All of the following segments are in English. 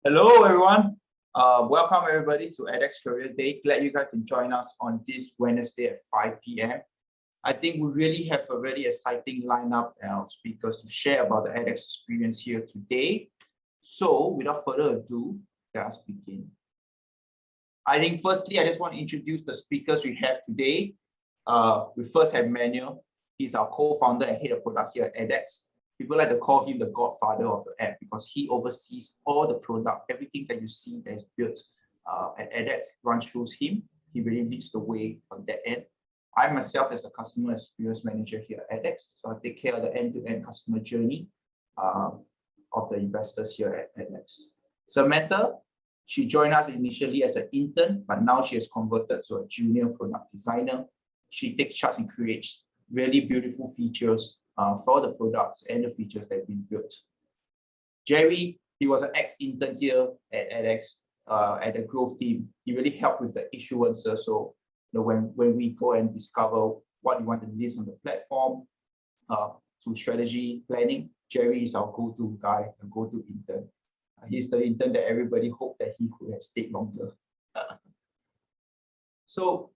Hello, everyone. Welcome, everybody, to ADDX Career Day. Glad you guys can join us on this Wednesday at 5 p.m. I think we really have a very exciting lineup of speakers to share about the ADDX experience here today. So, without further ado, let us begin. I think, firstly, I just want to introduce the speakers we have today. We first have Manuel. He's our co-founder and head of product here at ADDX. People like to call him the godfather of the app because he oversees all the product, everything that you see that is built at ADDX runs through him. He really leads the way on that end. I myself, as a customer experience manager here at ADDX, so I take care of the end-to-end customer journey of the investors here at ADDX. Samantha, she joined us initially as an intern, but now she has converted to a junior product designer. She takes charge and creates really beautiful features for the products and the features that have been built. Jerry, he was an ex-intern here at ADDX at the growth team. He really helped with the issuances. So when we go and discover what we want to release on the platform to strategy planning, Jerry is our go-to guy, a go-to intern. He's the intern that everybody hoped that he could have stayed longer. So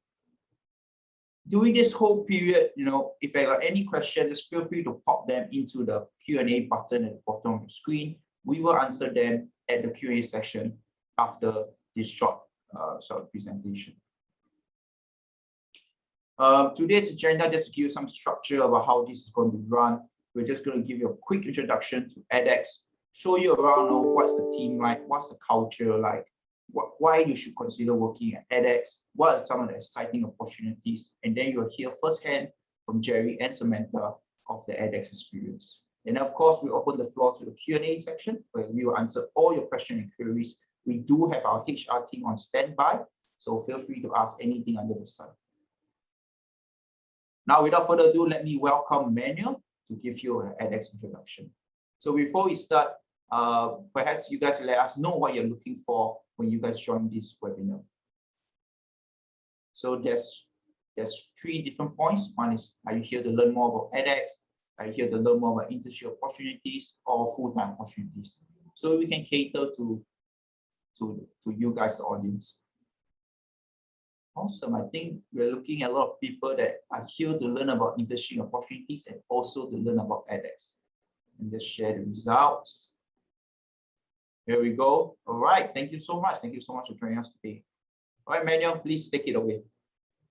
during this whole period, if I got any questions, just feel free to pop them into the Q&A button at the bottom of the screen. We will answer them at the Q&A session after this short presentation. Today's agenda, just to give you some structure about how this is going to run. We're just going to give you a quick introduction to ADDX, show you around what's the team like, what's the culture like, why you should consider working at ADDX, what are some of the exciting opportunities, and then you'll hear firsthand from Jerry and Samantha of the ADDX experience. And of course, we open the floor to the Q&A section where we will answer all your questions and queries. We do have our HR team on standby, so feel free to ask anything under the sun. Now, without further ado, let me welcome Manuel to give you an ADDX introduction. So before we start, perhaps you guys let us know what you're looking for when you guys join this webinar. So there's three different points. One is, are you here to learn more about ADDX? Are you here to learn more about internship opportunities or full-time opportunities? So we can cater to you guys, the audience. Awesome. I think we're looking at a lot of people that are here to learn about internship opportunities and also to learn about ADDX. And just share the results. Here we go. All right. Thank you so much. Thank you so much for joining us today. All right, Manuel, please take it away.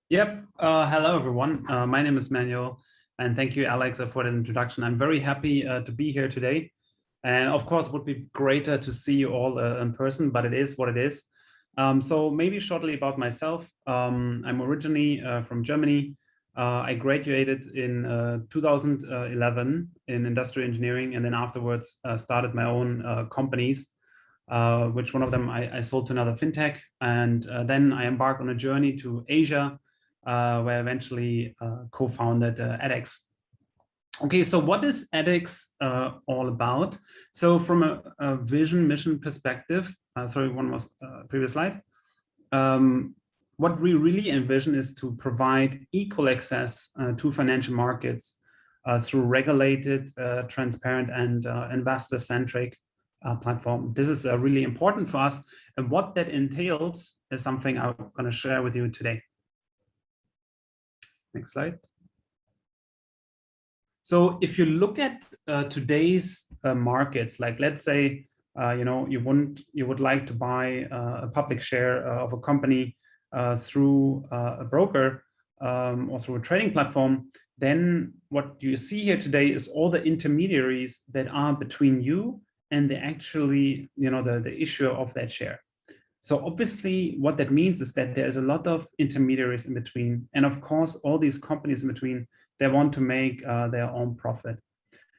Yep. Hello, everyone. My name is Manuel, and thank you, Alex, for the introduction. I'm very happy to be here today. And of course, it would be greater to see you all in person, but it is what it is. So maybe shortly about myself. I'm originally from Germany. I graduated in 2011 in industrial engineering, and then afterwards started my own companies. Which one of them I sold to another fintech, and then I embarked on a journey to Asia, where I eventually co-founded ADDX. Okay, so what is ADDX all about? So from a vision mission perspective, sorry, one was previous slide. What we really envision is to provide equal access to financial markets through regulated, transparent, and investor-centric platform. This is really important for us, and what that entails is something I'm going to share with you today. Next slide. So if you look at today's markets, like let's say you would like to buy a public share of a company through a broker or through a trading platform, then what you see here today is all the intermediaries that are between you and the actually, the issuer of that share. So obviously what that means is that there's a lot of intermediaries in between. And of course, all these companies in between, they want to make their own profit.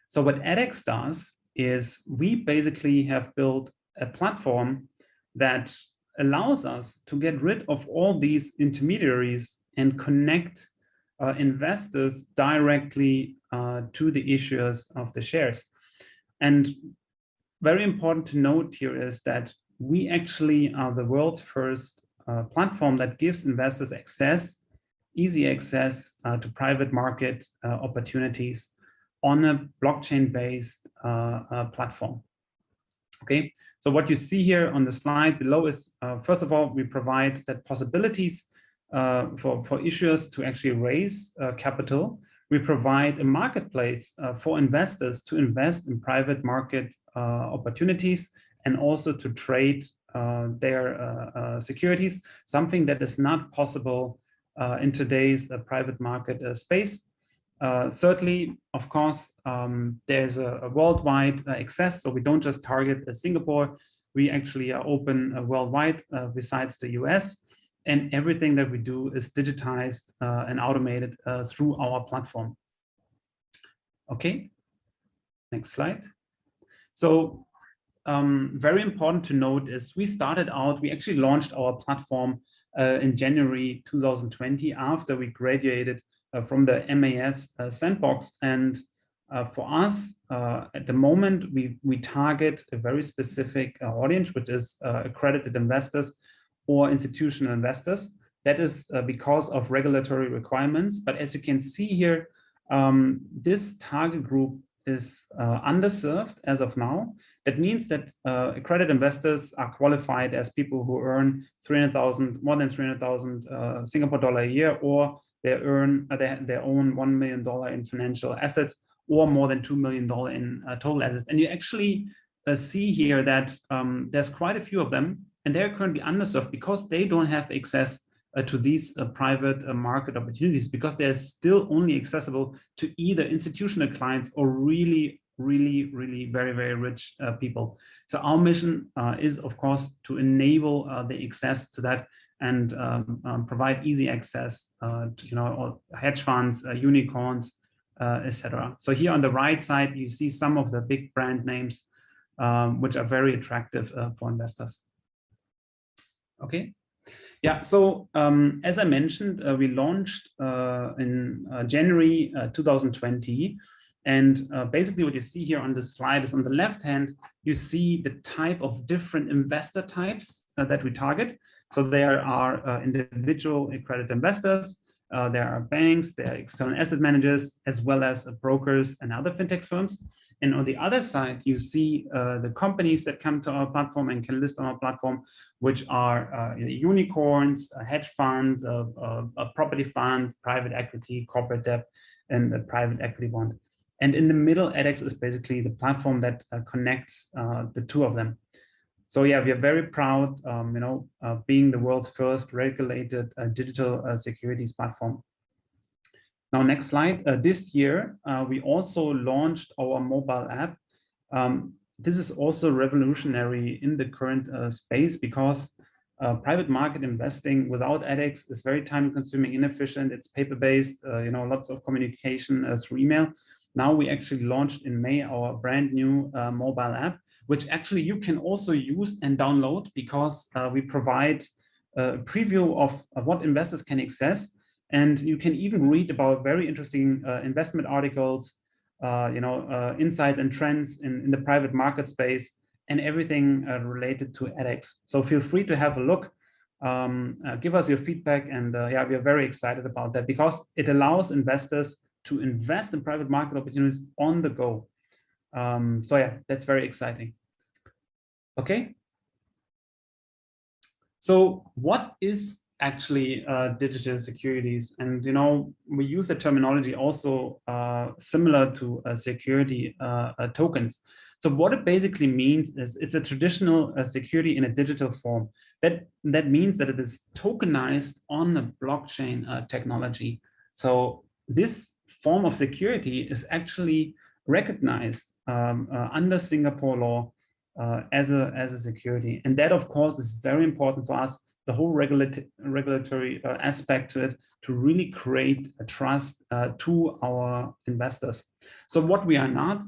So what ADDX does is we basically have built a platform that allows us to get rid of all these intermediaries and connect investors directly to the issuers of the shares. And very important to note here is that we actually are the world's first platform that gives investors easy access to private market opportunities on a blockchain-based platform. Okay, so what you see here on the slide below is, first of all, we provide that possibilities for issuers to actually raise capital. We provide a marketplace for investors to invest in private market opportunities and also to trade their securities, something that is not possible in today's private market space. Certainly, of course, there's a worldwide access, so we don't just target Singapore. We actually are open worldwide besides the US, and everything that we do is digitized and automated through our platform. Okay, next slide. So very important to note is we actually launched our platform in January 2020 after we graduated from the MAS sandbox. And for us, at the moment, we target a very specific audience, which is accredited investors or institutional investors. That is because of regulatory requirements. But as you can see here, this target group is underserved as of now. That means that accredited investors are qualified as people who earn more than 300,000 Singapore dollar a year, or they own $1 million in financial assets, or more than $2 million in total assets. And you actually see here that there's quite a few of them, and they're currently underserved because they don't have access to these private market opportunities, because they're still only accessible to either institutional clients or really very, very rich people. So our mission is, of course, to enable the access to that and provide easy access to hedge funds, unicorns, etc. So here on the right side, you see some of the big brand names which are very attractive for investors. Okay. Yeah, so as I mentioned, we launched in January 2020. And basically what you see here on the slide is on the left hand, you see the type of different investor types that we target. So there are individual accredited investors, there are banks, there are external asset managers, as well as brokers and other fintech firms. And on the other side, you see the companies that come to our platform and can list on our platform, which are unicorns, hedge funds, property funds, private equity, corporate debt, and a private equity bond. And in the middle, ADDX is basically the platform that connects the two of them. So yeah, we are very proud, being the world's first regulated digital securities platform. Now, next slide. This year, we also launched our mobile app. This is also revolutionary in the current space, because private market investing without ADDX is very time-consuming, inefficient. It's paper-based, lots of communication through email. Now we actually launched in May our brand new mobile app, which actually you can also use and download, because we provide a preview of what investors can access. And you can even read about very interesting investment articles, insights and trends in the private market space, and everything related to ADDX. So feel free to have a look, give us your feedback. And yeah, we are very excited about that, because it allows investors to invest in private market opportunities on the go. So yeah, that's very exciting. Okay. So what is actually digital securities? And we use the terminology also similar to security tokens. So what it basically means is it's a traditional security in a digital form. That means that it is tokenized on the blockchain technology. So this form of security is actually recognized under Singapore law as a security. And that, of course, is very important for us, the whole regulatory aspect to it, to really create a trust to our investors. So what we are not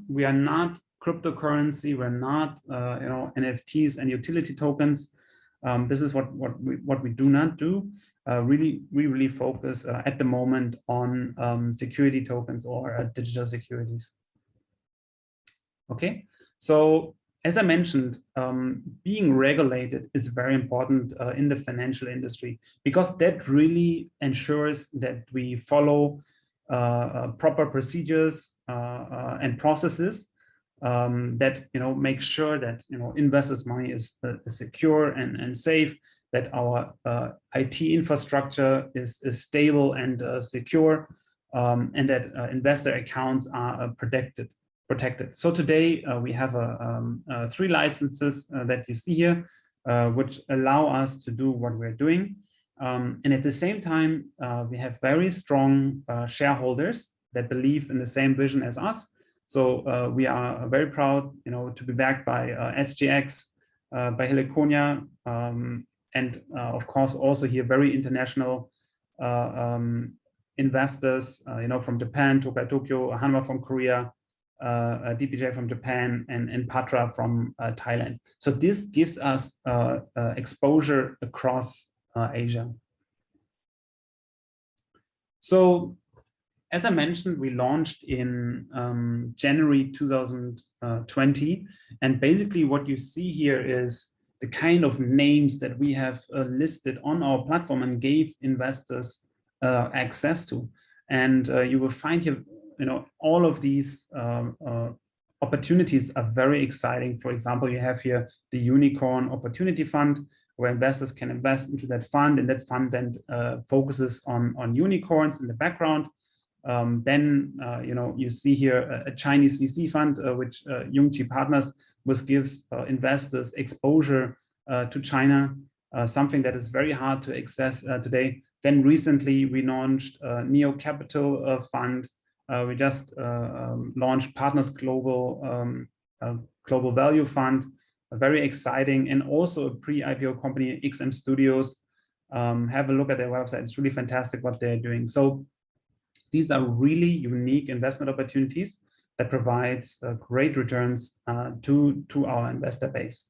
cryptocurrency, we're not NFTs and utility tokens. This is what we do not do. We really focus at the moment on security tokens or digital securities. Okay, so as I mentioned, being regulated is very important in the financial industry, because that really ensures that we follow proper procedures and processes that make sure that investors' money is secure and safe, that our IT infrastructure is stable and secure, and that investor accounts are protected. So today we have 3 licenses that you see here, which allow us to do what we're doing. And at the same time, we have very strong shareholders that believe in the same vision as us. So we are very proud, to be backed by SGX, by Heliconia, and of course also here very international investors, from Japan, Tokai Tokyo, Hanwha from Korea, DPJ from Japan, and Patra from Thailand. So this gives us exposure across Asia. So as I mentioned, we launched in January 2020, and basically what you see here is the kind of names that we have listed on our platform and gave investors access to. And you will find here, all of these opportunities are very exciting. For example, you have here the Unicorn Opportunity Fund, where investors can invest into that fund, and that fund then focuses on unicorns in the background. Then you see here a Chinese VC fund, which Yungchi Partners, which gives investors exposure to China, something that is very hard to access today. Then recently we launched a Neo Capital fund. We just launched Partners Global Value Fund, very exciting, and also a pre-IPO company, XM Studios. Have a look at their website. It's really fantastic what they're doing. So these are really unique investment opportunities that provides great returns to our investor base.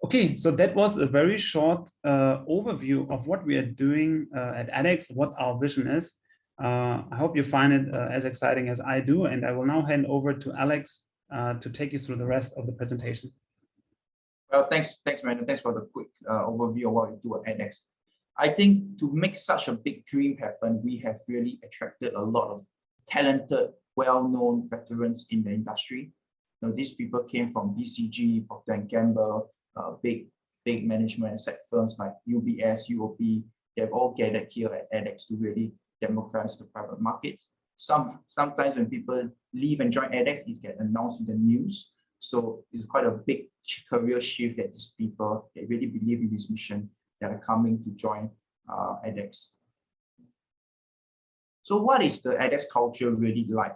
Okay, so that was a very short overview of what we are doing at ADDX, what our vision is. I hope you find it as exciting as I do, and I will now hand over to Alex to take you through the rest of the presentation. Well, thanks, Manuel. Thanks for the quick overview of what we do at ADDX. I think to make such a big dream happen, we have really attracted a lot of talented, well-known veterans in the industry. These people came from BCG, Procter & Gamble, big management asset firms like UBS, UOB. They've all gathered here at ADDX to really democratize the private markets. Sometimes when people leave and join ADDX, it gets announced in the news. So it's quite a big career shift that these people, they really believe in this mission, that are coming to join ADDX. So what is the ADDX culture really like?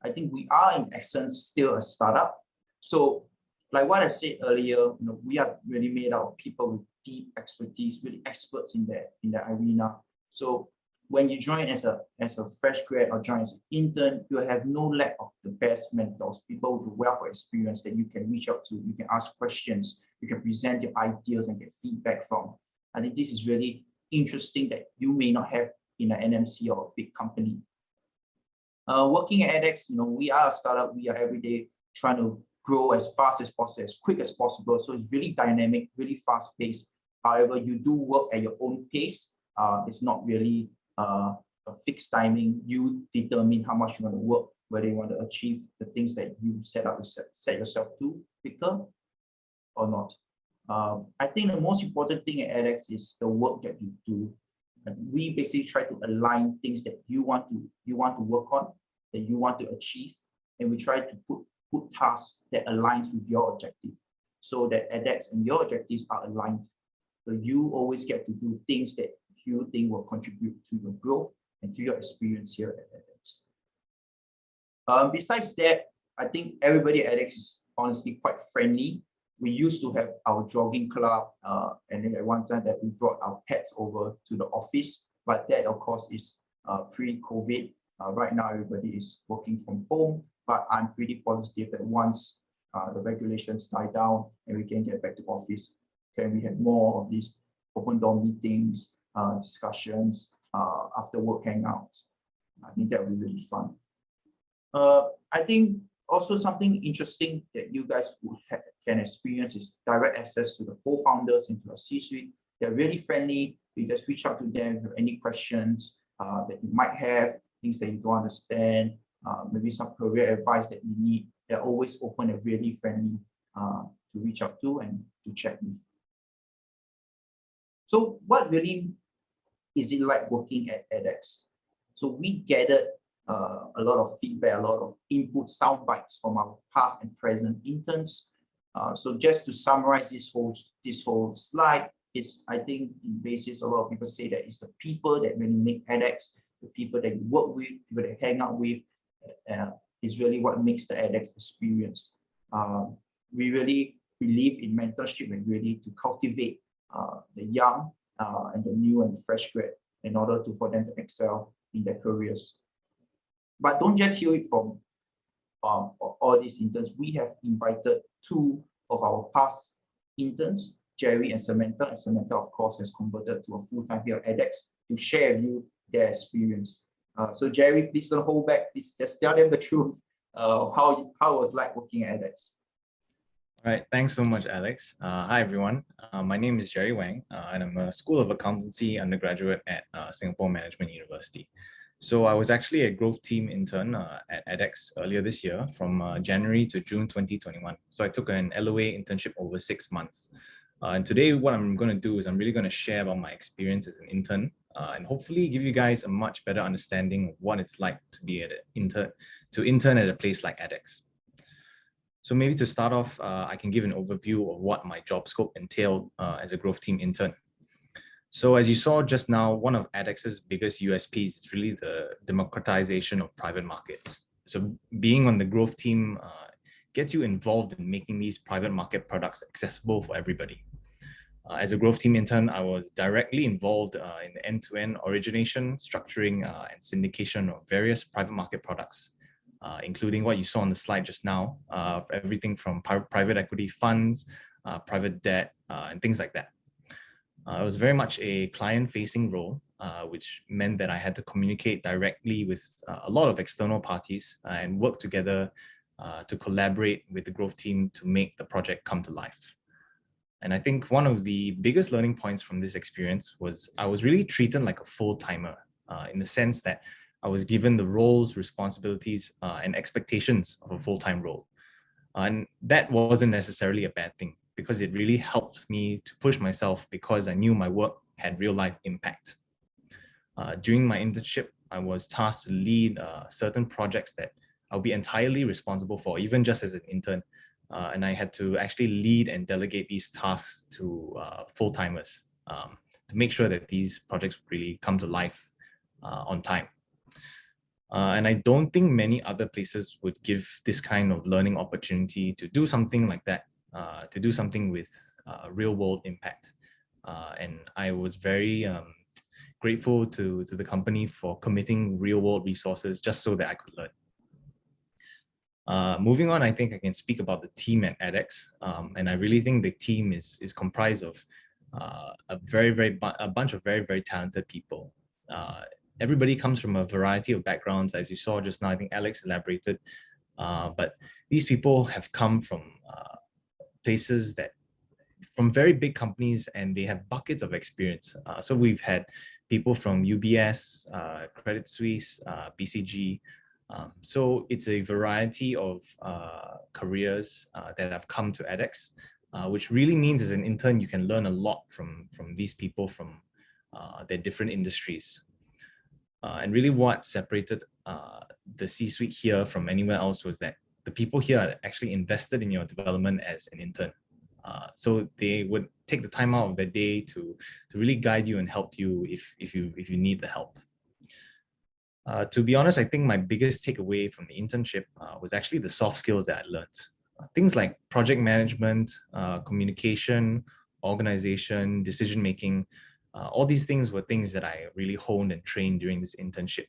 I think we are in essence still a startup. So like what I said earlier, we are really made out of people with deep expertise, really experts in the arena. So when you join as a fresh grad or join as an intern, you have no lack of the best mentors, people with a wealth of experience that you can reach out to, you can ask questions, you can present your ideas and get feedback from. I think this is really interesting that you may not have in an NMC or a big company. Working at ADDX, we are a startup. We are every day trying to grow as fast as possible, as quick as possible. So it's really dynamic, really fast paced. However, you do work at your own pace. It's not really a fixed timing. You determine how much you want to work, whether you want to achieve the things that you set yourself to quicker or not. I think the most important thing at ADDX is the work that you do. We basically try to align things that you want to work on, that you want to achieve, and we try to put tasks that aligns with your objective, so that ADDX and your objectives are aligned. So you always get to do things that you think will contribute to your growth and to your experience here at ADDX. Besides that, I think everybody at ADDX is honestly quite friendly. We used to have our jogging club, and then at one time that we brought our pets over to the office, but that of course is pre-COVID. Right now everybody is working from home, but I'm pretty positive that once the regulations die down and we can get back to office, can we have more of these open door meetings, discussions, after work hangouts. I think that would be really fun. I think also something interesting that you guys can experience is direct access to the co-founders and to our C-suite. They're really friendly. You just reach out to them if you have any questions that you might have, things that you don't understand, maybe some career advice that you need. they're always open and really friendly to reach out to and to chat with. So what really is it like working at ADDX? So we gathered a lot of feedback, a lot of input sound bites from our past and present interns. So just to summarize this whole slide, is I think in basis a lot of people say that it's the people that really make ADDX, the people that you work with, people that hang out with, is really what makes the ADDX experience. We really believe in mentorship and really to cultivate the young and the new and fresh grad in order for them to excel in their careers. But don't just hear it from all these interns. We have invited two of our past interns, Jerry and Samantha. And Samantha, of course, has converted to a full-time here at ADDX to share with you their experience. So Jerry, please don't hold back. Please just tell them the truth of how it was like working at ADDX. All right, thanks so much, Alex. Hi, everyone. My name is Jerry Wang, and I'm a School of Accountancy undergraduate at Singapore Management University. So I was actually a growth team intern at ADDX earlier this year from January to June 2021. So I took an LOA internship over 6 months. And today what I'm going to do is I'm really going to share about my experience as an intern and hopefully give you guys a much better understanding of what it's like to be intern at a place like ADDX. So maybe to start off, I can give an overview of what my job scope entailed as a growth team intern. So as you saw just now, one of ADDX's biggest USPs is really the democratization of private markets. So being on the growth team gets you involved in making these private market products accessible for everybody. As a growth team intern, I was directly involved in the end-to-end origination, structuring, and syndication of various private market products, including what you saw on the slide just now, everything from private equity funds, private debt, and things like that. It was very much a client-facing role, which meant that I had to communicate directly with a lot of external parties and work together to collaborate with the growth team to make the project come to life. And I think one of the biggest learning points from this experience was I was really treated like a full-timer in the sense that I was given the roles, responsibilities, and expectations of a full-time role. And that wasn't necessarily a bad thing because it really helped me to push myself because I knew my work had real-life impact. During my internship, I was tasked to lead certain projects that I'll be entirely responsible for, even just as an intern. And I had to actually lead and delegate these tasks to full-timers to make sure that these projects really come to life on time. And I don't think many other places would give this kind of learning opportunity to do something like that, to do something with real-world impact. And I was very grateful to the company for committing real-world resources just so that I could learn. Moving on, I think I can speak about the team at ADDX, and I really think the team is comprised of a bunch of very talented people. Everybody comes from a variety of backgrounds, as you saw just now. I think Alex elaborated, but these people have come from places from very big companies, and they have buckets of experience. So we've had people from UBS, Credit Suisse, BCG. So it's a variety of careers that have come to ADDX, which really means as an intern, you can learn a lot from these people from their different industries. And really what separated the C-suite here from anywhere else was that the people here are actually invested in your development as an intern. So they would take the time out of their day to really guide you and help you if you need the help. To be honest, I think my biggest takeaway from the internship was actually the soft skills that I learned. Things like project management, communication, organization, decision-making. All these things were things that I really honed and trained during this internship.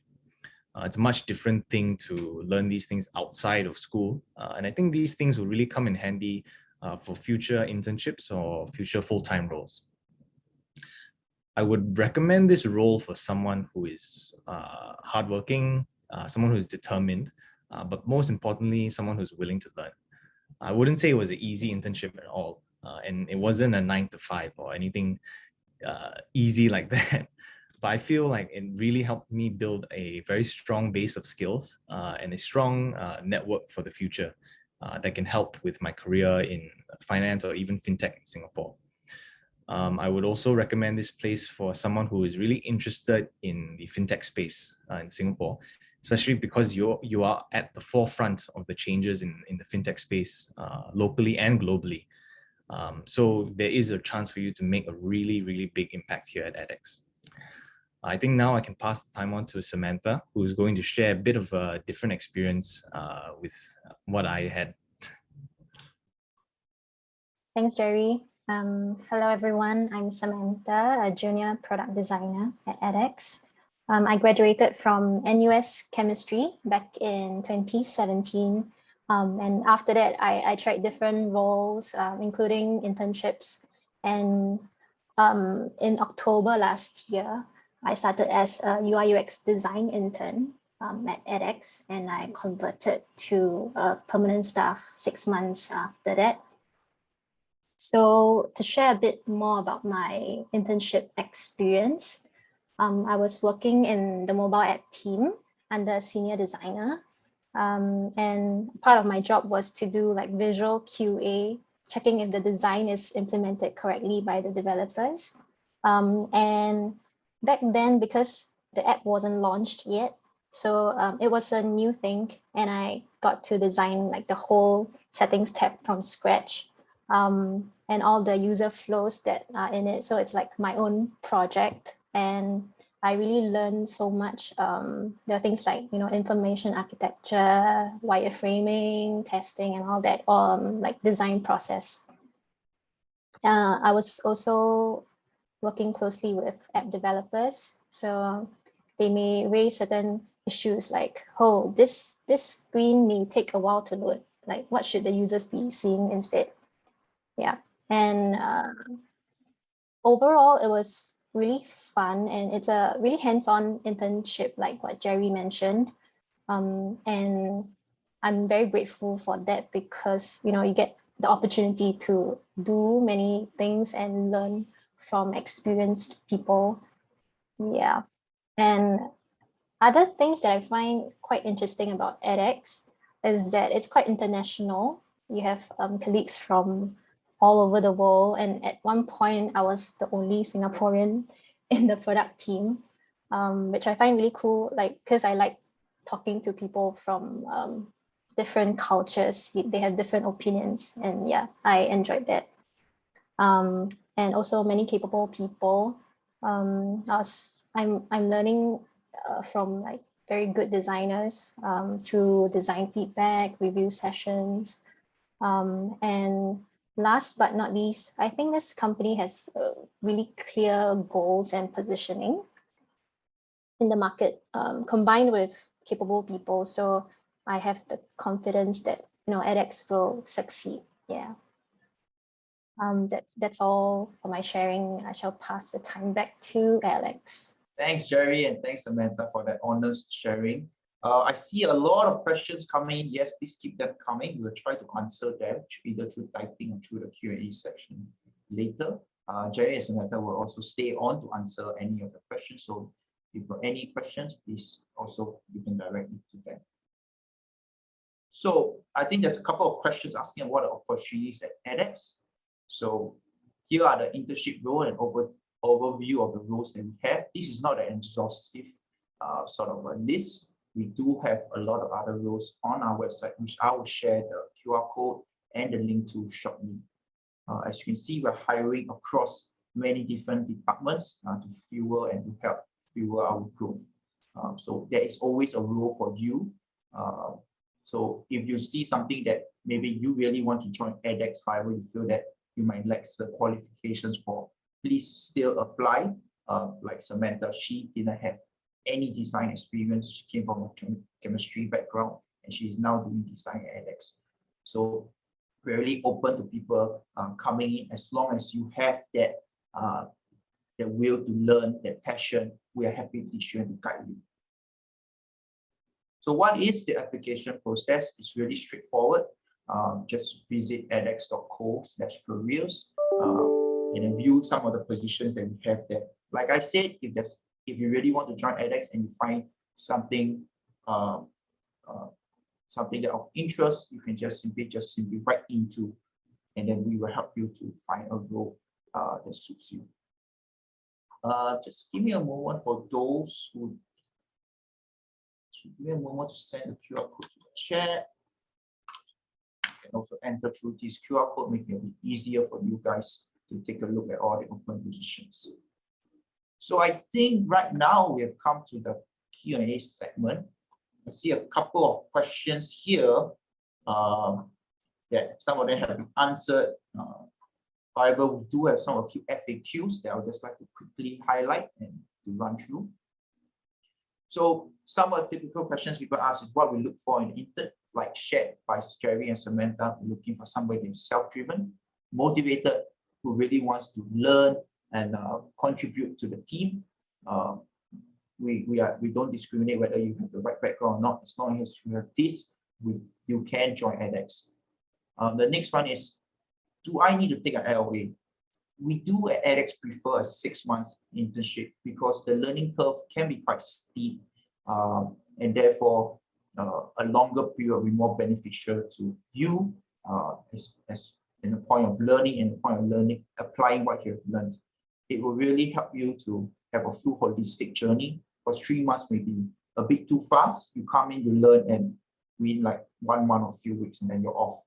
It's a much different thing to learn these things outside of school. And I think these things will really come in handy for future internships or future full-time roles. I would recommend this role for someone who is hardworking, someone who is determined, but most importantly, someone who's willing to learn. I wouldn't say it was an easy internship at all, and it wasn't a 9 to 5 or anything easy like that. But I feel like it really helped me build a very strong base of skills and a strong network for the future. that can help with my career in finance or even fintech in Singapore. I would also recommend this place for someone who is really interested in the fintech space in Singapore, especially because you are at the forefront of the changes in the fintech space locally and globally. So there is a chance for you to make a really, really big impact here at ADDX. I think now I can pass the time on to Samantha, who's going to share a bit of a different experience with what I had. Thanks, Jerry. Hello, everyone. I'm Samantha, a junior product designer at ADDX. I graduated from NUS Chemistry back in 2017. And after that, I tried different roles, including internships. And in October last year, I started as a UI UX design intern at ADDX, and I converted to a permanent staff 6 months after that. So to share a bit more about my internship experience, I was working in the mobile app team under a senior designer. And part of my job was to do like visual QA, checking if the design is implemented correctly by the developers. And back then, because the app wasn't launched yet, so it was a new thing, and I got to design like the whole settings tab from scratch. And all the user flows that are in it. So it's like my own project, and I really learned so much. There are things like, information architecture, wireframing, testing, and all that, like design process. I was also working closely with app developers. So they may raise certain issues like, oh, this screen may take a while to load. Like, what should the users be seeing instead? Yeah. And overall, it was really fun, and it's a really hands-on internship, like what Jerry mentioned. And I'm very grateful for that because, you get the opportunity to do many things and learn from experienced people. Yeah. And other things that I find quite interesting about ADDX is that it's quite international. You have colleagues from all over the world. And at one point, I was the only Singaporean in the product team, which I find really cool, because I like talking to people from different cultures. They have different opinions. And yeah, I enjoyed that. And also many capable people. I'm learning from very good designers through design feedback, review sessions, and last but not least, I think this company has really clear goals and positioning in the market, combined with capable people. So I have the confidence that ADDX will succeed. Yeah. That's all for my sharing. I shall pass the time back to Alex. Thanks, Jerry, and thanks, Samantha, for that honest sharing. I see a lot of questions coming in. Yes, please keep them coming. We'll try to answer them either through typing or through the Q&A section later. Jerry and Samantha will also stay on to answer any of the questions. So if you've got any questions, please also you can direct it to them. So I think there's a couple of questions asking what are opportunities at ADDX. So here are the internship role and overview of the roles that we have. This is not an exhaustive sort of a list. We do have a lot of other roles on our website, which I will share the QR code and the link to shortly. As you can see, we're hiring across many different departments to fuel and to help fuel our growth. So there is always a role for you. So if you see something that maybe you really want to join ADDX, however you feel that you might lack the qualifications for, please still apply. Like Samantha, she didn't have any design experience. She came from a chemistry background, and she is now doing design at ADDX. So we're really open to people coming in. As long as you have that the will to learn, that passion, we are happy to teach you and to guide you. So what is the application process? It's really straightforward. Just visit addx.co/careers and then view some of the positions that we have there. Like I said, if you really want to join ADDX and you find something something that of interest, you can just simply write into, and then we will help you to find a role that suits you. Just give me a moment for those who, give me a moment to send the QR code to the chat. You can also enter through this QR code, making it a bit easier for you guys to take a look at all the open positions. So I think right now we have come to the Q&A segment. I see a couple of questions here that some of them have been answered. However, we do have a few FAQs that I would just like to quickly highlight and to run through. So some of the typical questions people ask is what we look for in intern, like shared by Jerry and Samantha. We're looking for somebody who's self-driven, motivated, who really wants to learn and contribute to the team. We don't discriminate whether you have the right background or not. As long as you have this, you can join ADDX. The next one is, do I need to take an LOA? We do at ADDX prefer a 6 months internship because the learning curve can be quite steep, and therefore a longer period will be more beneficial to you as in the point of learning and the point of learning, applying what you have learned. It will really help you to have a full holistic journey, because 3 months may be a bit too fast. You come in, you learn, and within like 1 month or a few weeks, and then you're off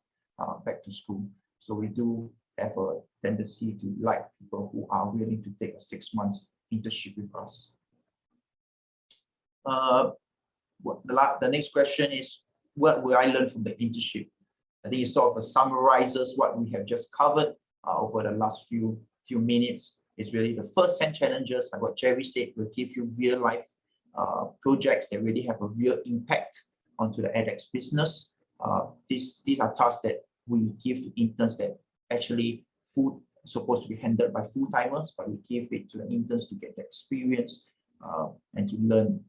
back to school. So we do have a tendency to like people who are willing to take a 6 months internship with us. The next question is, what will I learn from the internship? I think it sort of summarizes what we have just covered over the last few minutes. It's really the first-hand challenges, like what Jerry said, will give you real-life projects that really have a real impact onto the ADDX business. These are tasks that we give to interns that actually supposed to be handled by full-timers, but we give it to the interns to get the experience and to learn.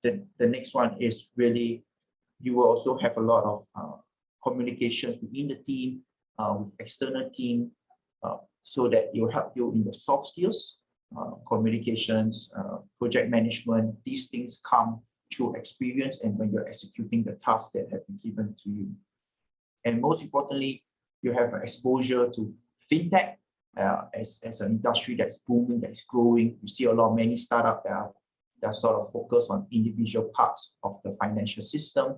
The next one is really, you will also have a lot of communications within the team, with external team, so that it will help you in the soft skills, communications, project management. These things come through experience and when you're executing the tasks that have been given to you. And most importantly, you have exposure to fintech as an industry that's booming, that's growing. You see a lot of many startups that are sort of focused on individual parts of the financial system.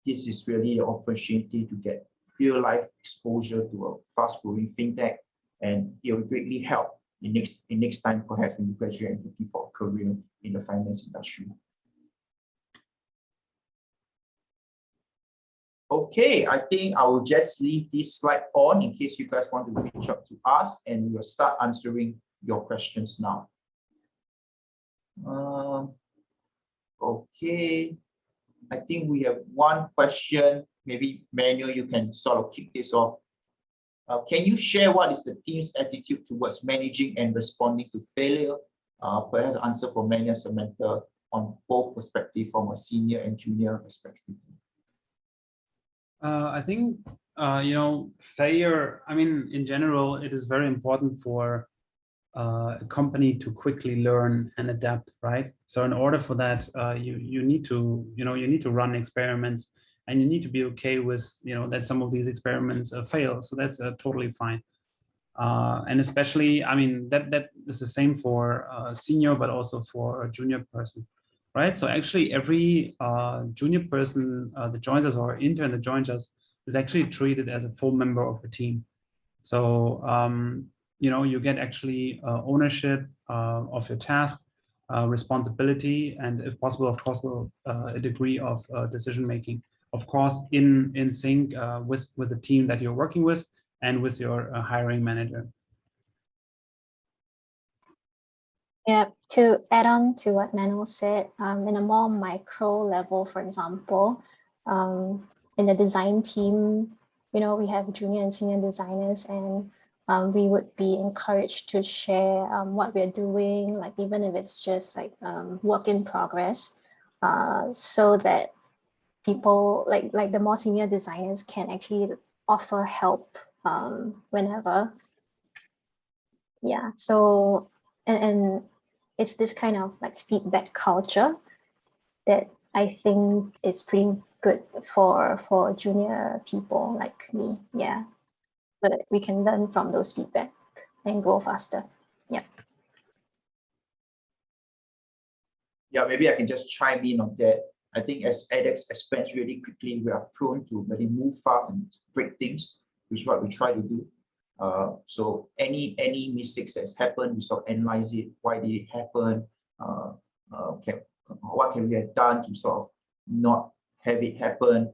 This is really the opportunity to get real-life exposure to a fast-growing fintech, and it will greatly help in next time, perhaps when you graduate and looking for a career in the finance industry. Okay, I think I will just leave this slide on in case you guys want to reach out to us, and we will start answering your questions now. Okay, I think we have one question. Maybe Manuel, you can sort of kick this off. Can you share what is the team's attitude towards managing and responding to failure? Perhaps answer for Manuel, Samantha, on both perspectives, from a senior and junior perspective. I think, failure, I mean, in general, it is very important for a company to quickly learn and adapt, right? So in order for that, you need to run experiments, and you need to be okay with, that some of these experiments fail. So that's totally fine. And especially, I mean, that is the same for a senior, but also for a junior person, right? So actually every junior person that joins us, or intern that joins us, is actually treated as a full member of the team. So, you get actually ownership of your task, responsibility, and if possible, of course, a degree of decision-making, of course, in sync with the team that you're working with and with your hiring manager. Yeah, to add on to what Manuel said, in a more micro level, for example, in the design team, we have junior and senior designers, and we would be encouraged to share what we're doing, like even if it's just like work in progress, so that people like the more senior designers can actually offer help whenever. Yeah, so and it's this kind of like feedback culture that I think is pretty good for junior people like me. Yeah, so that we can learn from those feedback and grow faster. Yeah. Yeah, maybe I can just chime in on that. I think as ADDX expands really quickly, we are prone to really move fast and break things, which is what we try to do. So any mistakes that's happened, we sort of analyze it. Why did it happen? What can we have done to sort of not have it happen?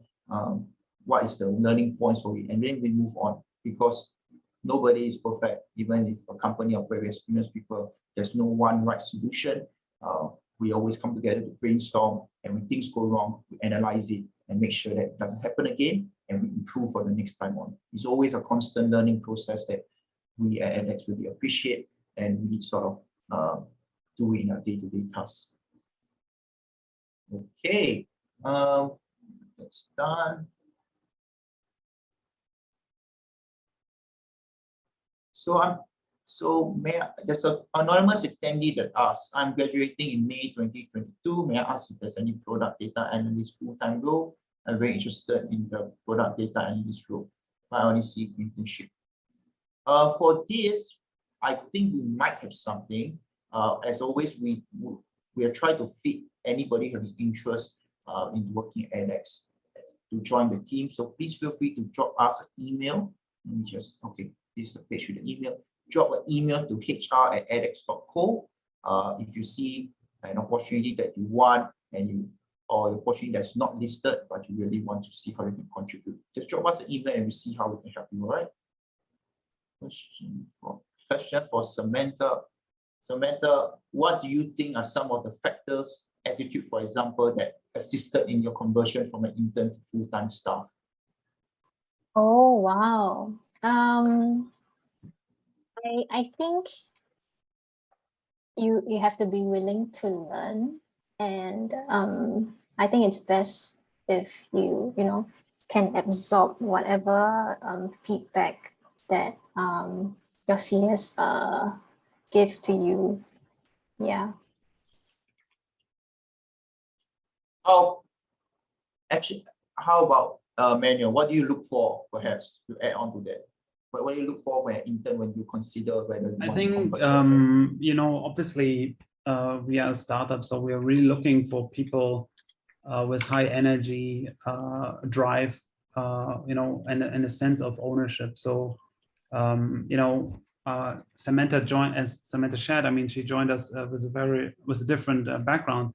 What is the learning points for it? And then we move on, because nobody is perfect. Even if a company of very experienced people, there's no one right solution. We always come together to brainstorm, and when things go wrong, we analyze it and make sure that it doesn't happen again, and we improve for the next time on. It's always a constant learning process that we at ADDX really appreciate, and we sort of do it in our day-to-day tasks. Okay, that's done. So there's an anonymous attendee that asks, I'm graduating in May 2022. May I ask if there's any product data analyst full-time role? I'm very interested in the product data analyst role, but I only see internship. For this, I think we might have something. As always, we are trying to fit anybody who has interest in working at ADDX to join the team. So please feel free to drop us an email. Let me just, okay, this is the page with the email. Drop an email to hr@addx.co if you see an opportunity that you want, or an opportunity that's not listed, but you really want to see how you can contribute. Just drop us an email and we see how we can help you, all right? Question for Samantha. Samantha, what do you think are some of the factors, attitude, for example, that assisted in your conversion from an intern to full-time staff? Oh, wow. I think you have to be willing to learn, and I think it's best if you can absorb whatever feedback that your seniors give to you. Yeah. Actually, how about Manuel? What do you look for, perhaps, to add on to that? What do you look for when an intern, when you consider whether you I want think, to convert? obviously, we are a startup, so we are really looking for people with high energy, drive, and a sense of ownership. So, Samantha joined, as Samantha shared. I mean, she joined us with a different background.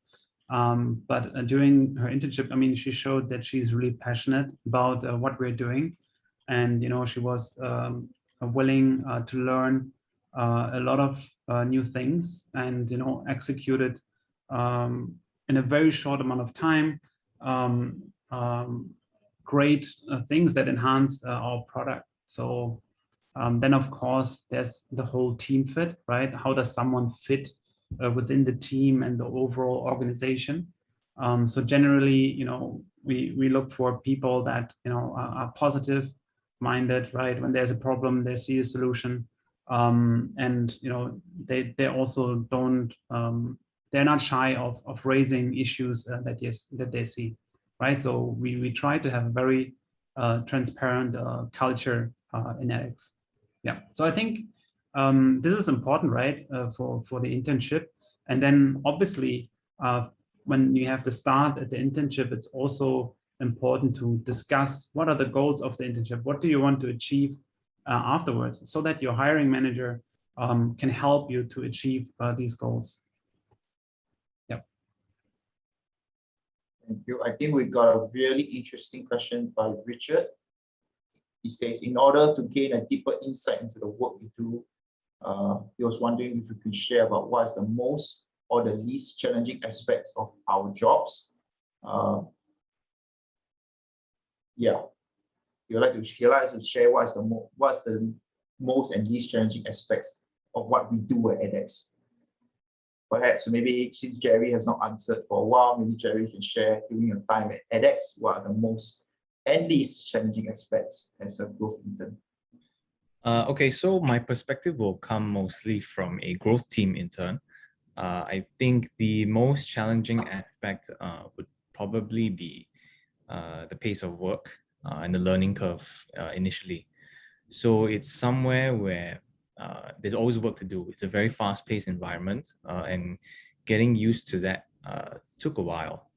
But during her internship, I mean, she showed that she's really passionate about what we're doing. And, she was willing to learn a lot of new things, and, executed in a very short amount of time great things that enhanced our product. So then, of course, there's the whole team fit, right? How does someone fit within the team and the overall organization? So generally, we look for people that are positive minded, right? When there's a problem, they see a solution, and they also don't they're not shy of raising issues that they see, right? So we try to have a very transparent culture in ADDX. Yeah, so I think this is important, right, for the internship. And then obviously, when you have to start at the internship, it's also important to discuss what are the goals of the internship. What do you want to achieve afterwards, so that your hiring manager can help you to achieve these goals. Yeah. Thank you. I think we got a really interesting question by Richard. He says, in order to gain a deeper insight into the work we do, he was wondering if you could share about what is the most or the least challenging aspects of our jobs. Yeah, you'd like to share what's the most and least challenging aspects of what we do at ADDX. Perhaps maybe since Jerry has not answered for a while, maybe Jerry can share during your time at ADDX what are the most and least challenging aspects as a growth intern. Okay, so my perspective will come mostly from a growth team intern. I think the most challenging aspect would probably be the pace of work and the learning curve initially. So it's somewhere where there's always work to do. It's a very fast-paced environment, and getting used to that took a while.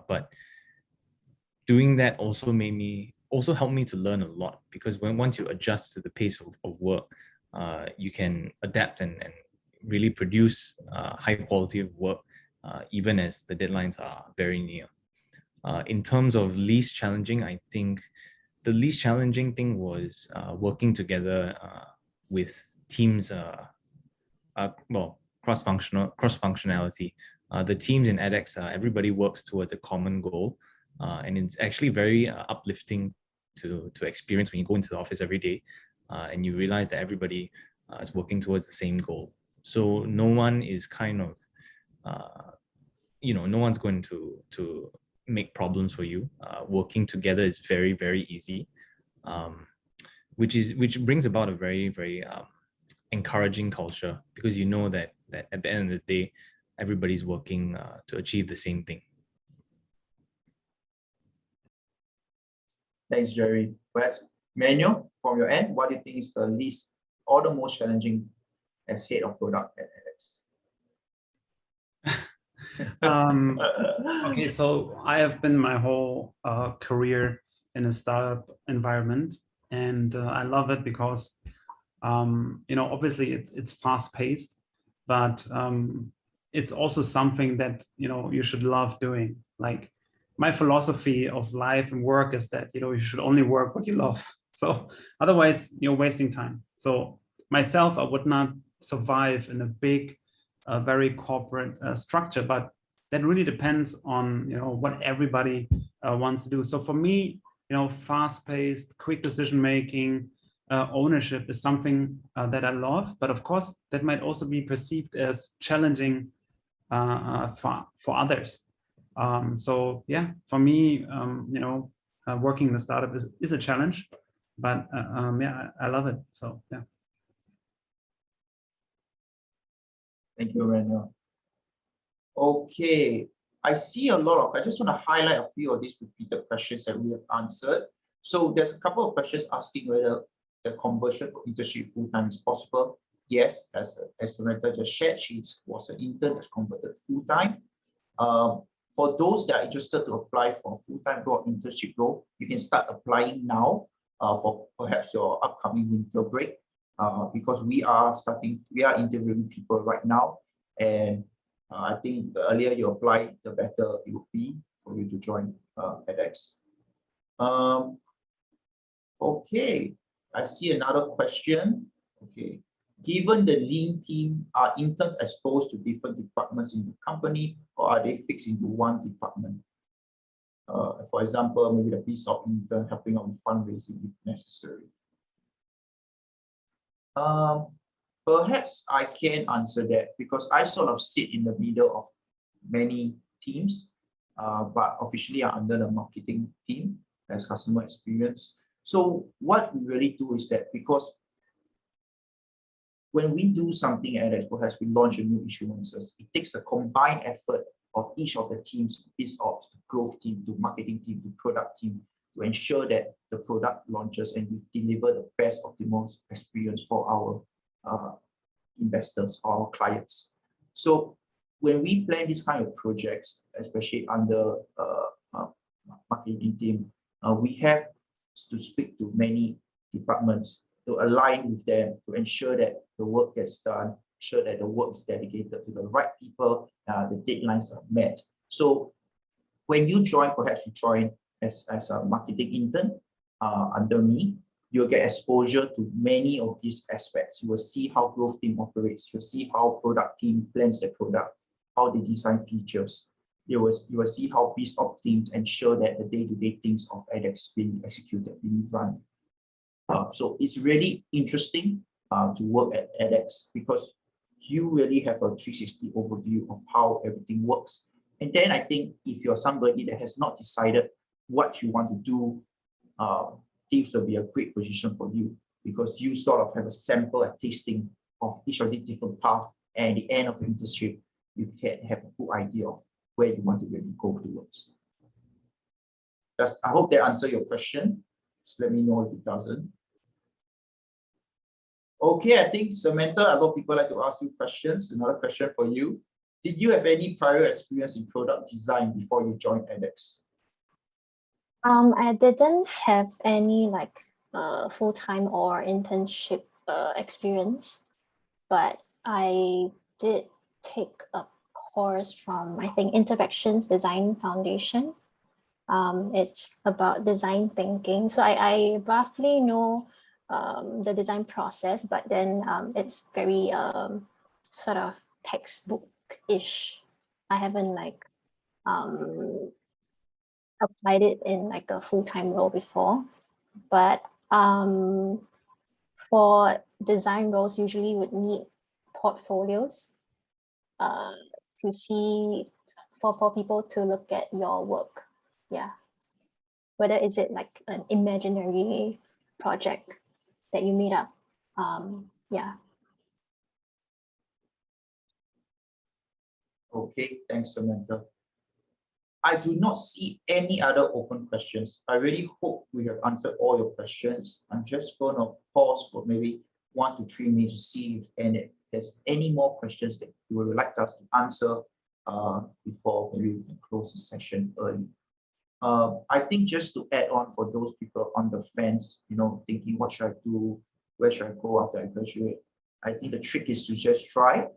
But doing that also helped me to learn a lot, because once you adjust to the pace of work, you can adapt and really produce high quality of work, even as the deadlines are very near. In terms of least challenging, I think the least challenging thing was working together with teams, cross-functionality. The teams in ADDX, everybody works towards a common goal, and it's actually very uplifting to experience when you go into the office every day and you realize that everybody is working towards the same goal. So no one is kind of, no one's going to make problems for you. Working together is very, very easy, which brings about a very, very encouraging culture, because you know that at the end of the day, everybody's working to achieve the same thing. Thanks, Jerry. Whereas Manuel, from your end, what do you think is the least or the most challenging as head of product at ADDX? Okay, so I have been my whole career in a startup environment, and I love it because obviously it's fast-paced, but it's also something that you should love doing. Like, my philosophy of life and work is that you should only work what you love. So otherwise you're wasting time. So myself, I would not survive in a big, very corporate structure, but that really depends on what everybody wants to do. So for me, fast-paced, quick decision-making, ownership is something that I love, but of course that might also be perceived as challenging for others. So yeah, for me, working in a startup is a challenge, but yeah, I love it. So yeah. Thank you, Manuel. Okay, I see a lot of, I just want to highlight a few of these repeated questions that we have answered. So there's a couple of questions asking whether the conversion for internship full-time is possible. Yes, as Samantha just shared, she was an intern that's converted full-time. For those that are interested to apply for a full-time role, internship role, you can start applying now for perhaps your upcoming winter break, because we are interviewing people right now, and I think the earlier you apply, the better it will be for you to join ADDX. Okay, I see another question. Okay, given the lean team, are interns exposed to different departments in the company, or are they fixed into one department? For example, maybe the piece of intern helping out with fundraising if necessary. Perhaps I can answer that, because I sort of sit in the middle of many teams, but officially I'm under the marketing team as customer experience. So what we really do is that, because when we do something at ADDX, perhaps we launch a new issuances, it takes the combined effort of each of the teams, biz ops, the growth team, to marketing team, to product team, to ensure that the product launches and we deliver the best optimal experience for our investors or our clients. So when we plan this kind of projects, especially under marketing team, we have to speak to many departments to align with them, to ensure that the work gets done, ensure that the work is dedicated to the right people, the deadlines are met. So when you join, perhaps you join as a marketing intern under me, you'll get exposure to many of these aspects. You will see how growth team operates. You'll see how product team plans the product, how they design features. You will see how biz ops teams ensure that the day-to-day things of ADDX being executed, being run. So it's really interesting to work at ADDX, because you really have a 360 overview of how everything works. And then I think if you're somebody that has not decided what you want to do, Teams will be a great position for you, because you sort of have a sample and tasting of each of these different paths, and at the end of the internship, you can have a good idea of where you want to really go towards. I hope that answers your question. Just let me know if it doesn't. Okay, I think Samantha, a lot of people like to ask you questions. Another question for you. Did you have any prior experience in product design before you joined ADDX? I didn't have any like full-time or internship experience, but I did take a course from, I think, Interactions Design Foundation. It's about design thinking. So I roughly know the design process, but then it's very sort of textbook-ish. I haven't like applied it in like a full-time role before, but for design roles usually would need portfolios to see for people to look at your work. Yeah, whether is it like an imaginary project that you made up. Yeah. Okay, thanks, Samantha. I do not see any other open questions. I really hope we have answered all your questions. I'm just going to pause for maybe 1 to 3 minutes to see if there's any more questions that you would like us to answer before maybe we can close the session early. I think just to add on for those people on the fence, thinking what should I do, where should I go after I graduate? I think the trick is to just try,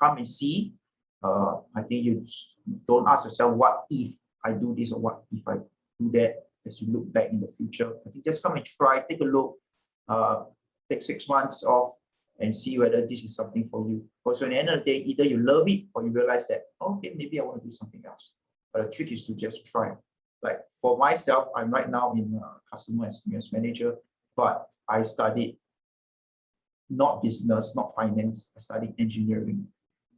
come and see. I think you don't ask yourself, what if I do this or what if I do that as you look back in the future. I think just come and try, take a look, take 6 months off and see whether this is something for you. Because at the end of the day, either you love it or you realize that, okay, maybe I want to do something else. But the trick is to just try. Like for myself, I'm right now in customer experience manager, but I studied not business, not finance, I studied engineering.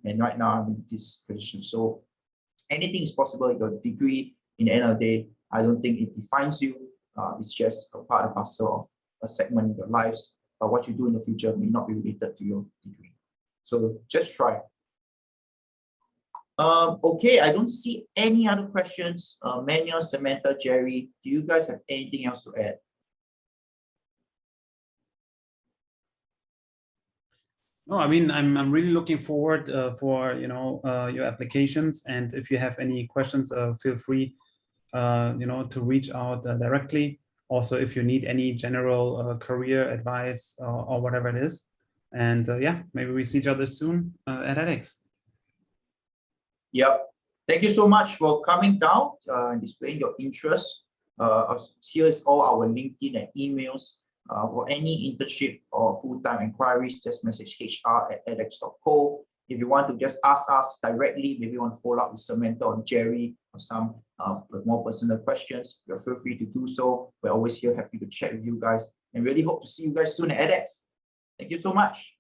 And right now I'm in this position. So anything is possible. Your degree, in the end of the day, I don't think it defines you. It's just a part and parcel of a segment in your lives. But what you do in the future may not be related to your degree. So just try. Okay, I don't see any other questions. Manuel, Samantha, Jerry, do you guys have anything else to add? No, I mean, I'm really looking forward for your applications, and if you have any questions, feel free to reach out directly. Also, if you need any general career advice or whatever it is, and yeah, maybe we see each other soon at ADDX. Yep. Thank you so much for coming down and displaying your interest. Here's all our LinkedIn and emails. For any internship or full-time inquiries, just message hr@addx.co. If you want to just ask us directly, maybe you want to follow up with Samantha or Jerry or some more personal questions, feel free to do so. We're always here, happy to chat with you guys, and really hope to see you guys soon at ADDX. Thank you so much.